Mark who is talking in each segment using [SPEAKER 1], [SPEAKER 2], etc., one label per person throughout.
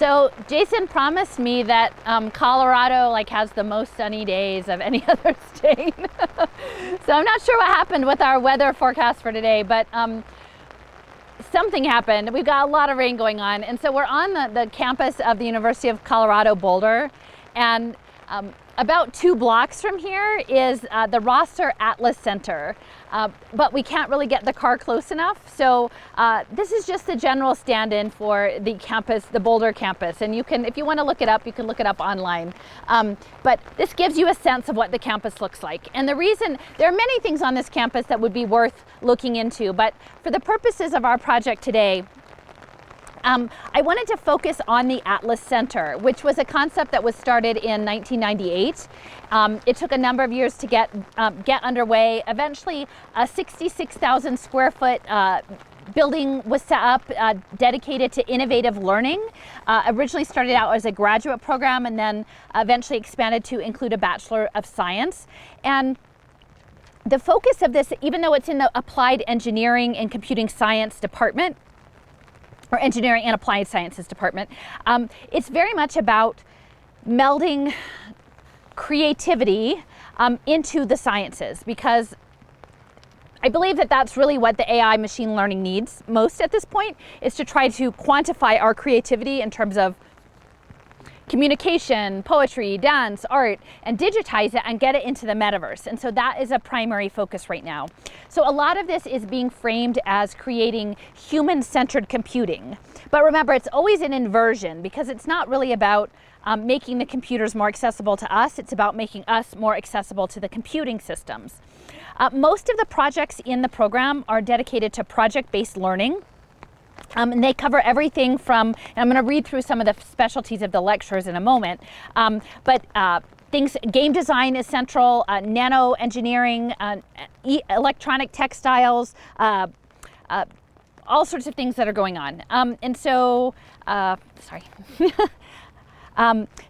[SPEAKER 1] So Jason promised me that Colorado has the most sunny days of any other state. So I'm not sure what happened with our weather forecast for today, but something happened. We've got a lot of rain going on. And so we're on the campus of the University of Colorado Boulder. And about 2 blocks from here is the Rosser Atlas Center. But we can't really get the car close enough. So this is just the general stand-in for the campus, the Boulder campus. And you can, if you want to look it up, you can look it up online. But this gives you a sense of what the campus looks like. And the reason, there are many things on this campus that would be worth looking into, but for the purposes of our project today, I wanted to focus on the Atlas Center, which was a concept that was started in 1998. It took a number of years to get underway. Eventually, a 66,000 square foot building was set up dedicated to innovative learning. Originally started out as a graduate program and then eventually expanded to include a Bachelor of Science. And the focus of this, even though it's in the Applied Engineering and Computing Science department, or Engineering and Applied Sciences department, it's very much about melding creativity into the sciences, because I believe that that's really what the AI machine learning needs most at this point, is to try to quantify our creativity in terms of communication, poetry, dance, art, and digitize it and get it into the metaverse. And so that is a primary focus right now. So a lot of this is being framed as creating human-centered computing. But remember, it's always an inversion, because it's not really about making the computers more accessible to us. It's about making us more accessible to the computing systems. Most of the projects in the program are dedicated to project-based learning. And they cover everything from, and I'm going to read through some of the specialties of the lectures in a moment, game design is central, nano engineering, electronic textiles, all sorts of things that are going on. And so,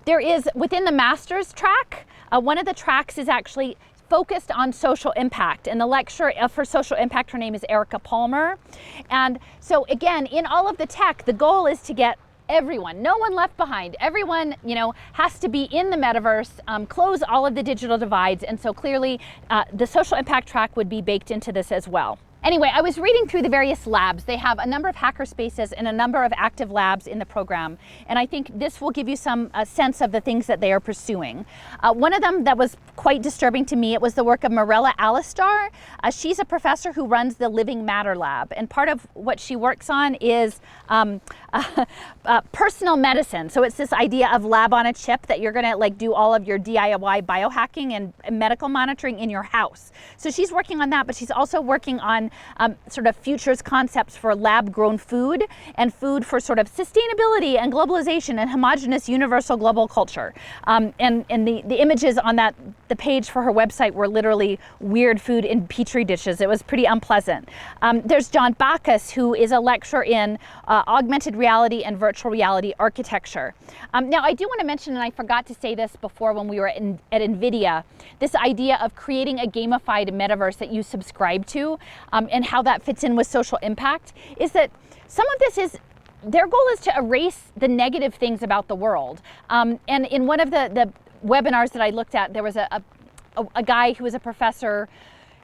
[SPEAKER 1] there is, within the master's track, one of the tracks is actually focused on social impact, and the lecturer for social impact, her name is Erica Palmer. And so again, in all of the tech, the goal is to get everyone, no one left behind. Everyone, has to be in the metaverse, close all of the digital divides, and so clearly the social impact track would be baked into this as well. Anyway, I was reading through the various labs. They have a number of hacker spaces and a number of active labs in the program. And I think this will give you some sense of the things that they are pursuing. One of them that was quite disturbing to me, it was the work of Marilla Alistar. She's a professor who runs the Living Matter Lab. And part of what she works on is personal medicine. So it's this idea of lab on a chip that you're gonna do all of your DIY biohacking and medical monitoring in your house. So she's working on that, but she's also working on sort of futures concepts for lab-grown food and food for sort of sustainability and globalization and homogenous universal global culture. And the images on the page for her website were literally weird food in petri dishes. It was pretty unpleasant. There's John Bacchus, who is a lecturer in augmented reality and virtual reality architecture. Now, I do want to mention, and I forgot to say this before when we were at NVIDIA, this idea of creating a gamified metaverse that you subscribe to, and how that fits in with social impact, is that some of this is, their goal is to erase the negative things about the world. And in one of the webinars that I looked at, there was a guy who was a professor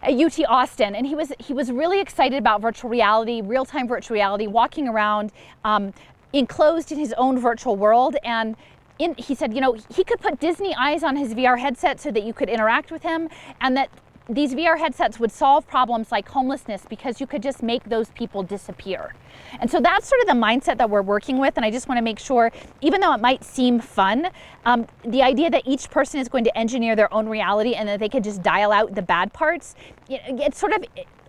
[SPEAKER 1] at UT Austin, and he was really excited about virtual reality, real-time virtual reality, walking around enclosed in his own virtual world. And he said, he could put Disney eyes on his VR headset so that you could interact with him, and that these VR headsets would solve problems like homelessness because you could just make those people disappear. And so that's sort of the mindset that we're working with. And I just want to make sure, even though it might seem fun, the idea that each person is going to engineer their own reality and that they could just dial out the bad parts, it sort of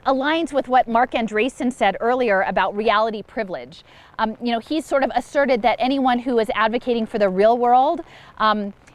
[SPEAKER 1] aligns with what Mark Andreessen said earlier about reality privilege. He's sort of asserted that anyone who is advocating for the real world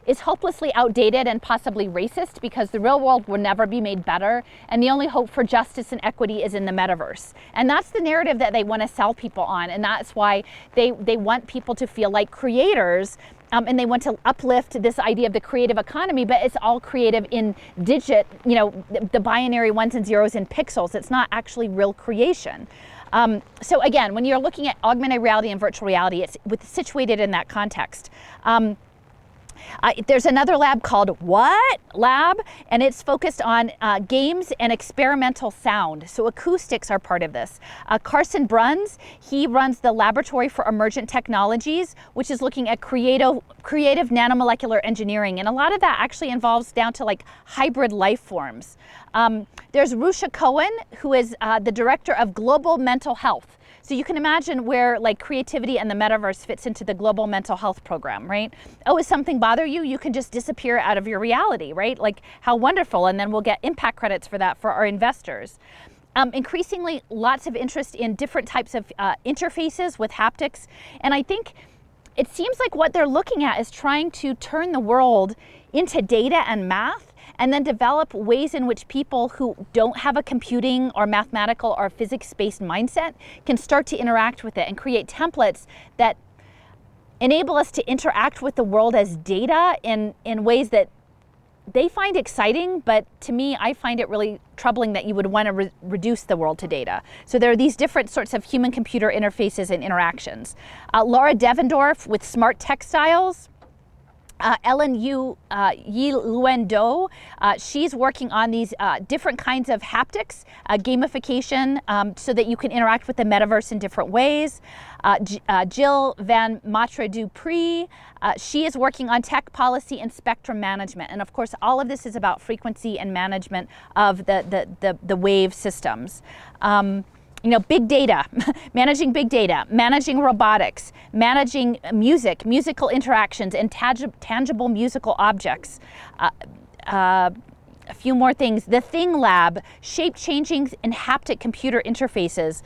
[SPEAKER 1] is hopelessly outdated and possibly racist, because the real world will never be made better, and the only hope for justice and equity is in the metaverse. And that's the narrative that they want to sell people on, and that's why they want people to feel like creators, and they want to uplift this idea of the creative economy, but it's all creative in the binary ones and zeros in pixels. It's not actually real creation. So again, when you're looking at augmented reality and virtual reality, it's situated in that context. There's another lab called What Lab, and it's focused on games and experimental sound. So acoustics are part of this. Carson Bruns, he runs the Laboratory for Emergent Technologies, which is looking at creative nanomolecular engineering. And a lot of that actually involves down to like hybrid life forms. There's Rusha Cohen, who is the director of global mental health. So you can imagine where like creativity and the metaverse fits into the global mental health program, right? Oh, is something bother you? You can just disappear out of your reality, right? Like how wonderful, and then we'll get impact credits for that for our investors. Increasingly, lots of interest in different types of interfaces with haptics. And I think it seems like what they're looking at is trying to turn the world into data and math, and then develop ways in which people who don't have a computing or mathematical or physics-based mindset can start to interact with it and create templates that enable us to interact with the world as data in ways that they find exciting, but to me, I find it really troubling that you would want to reduce the world to data. So there are these different sorts of human-computer interfaces and interactions. Laura Devendorf with Smart Textiles. Ellen Yi Luen Do, she's working on these different kinds of haptics, gamification, so that you can interact with the metaverse in different ways. Jill Van Matre Dupree, she is working on tech policy and spectrum management. And of course, all of this is about frequency and management of the wave systems. You know, big data, managing big data, managing robotics, managing music, musical interactions, and tangible musical objects. A few more things. The Thing Lab, shape-changing and haptic computer interfaces,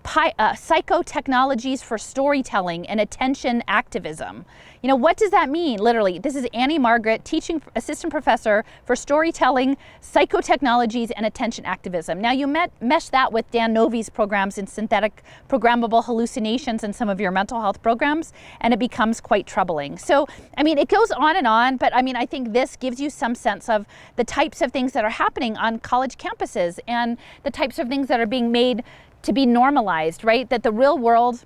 [SPEAKER 1] psychotechnologies for storytelling and attention activism. You know, what does that mean? Literally, this is Annie Margaret, teaching assistant professor for storytelling, psychotechnologies, and attention activism. Now you mesh that with Dan Novi's programs in synthetic programmable hallucinations and some of your mental health programs, and it becomes quite troubling. So, I mean, it goes on, but I mean, I think this gives you some sense of the types of things that are happening on college campuses and the types of things that are being made to be normalized, right? That the real world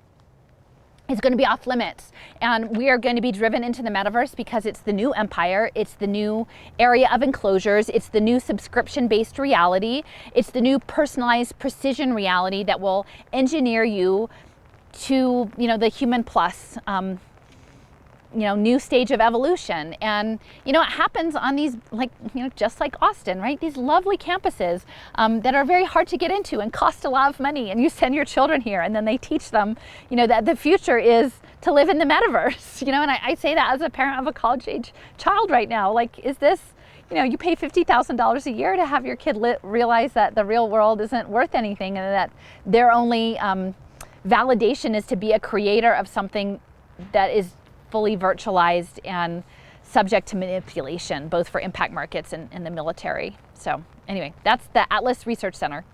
[SPEAKER 1] is going to be off limits, and we are going to be driven into the metaverse because it's the new empire, it's the new area of enclosures, it's the new subscription-based reality, it's the new personalized precision reality that will engineer you to, you know, the human plus, you know, new stage of evolution. And, you know, it happens on these, like, you know, just like Austin, right? These lovely campuses that are very hard to get into and cost a lot of money. And you send your children here and then they teach them, you know, that the future is to live in the metaverse, you know, and I say that as a parent of a college age child right now. Like, is this, you know, you pay $50,000 a year to have your kid realize that the real world isn't worth anything and that their only validation is to be a creator of something that is fully virtualized and subject to manipulation, both for impact markets and the military. So anyway, that's the Atlas Research Center.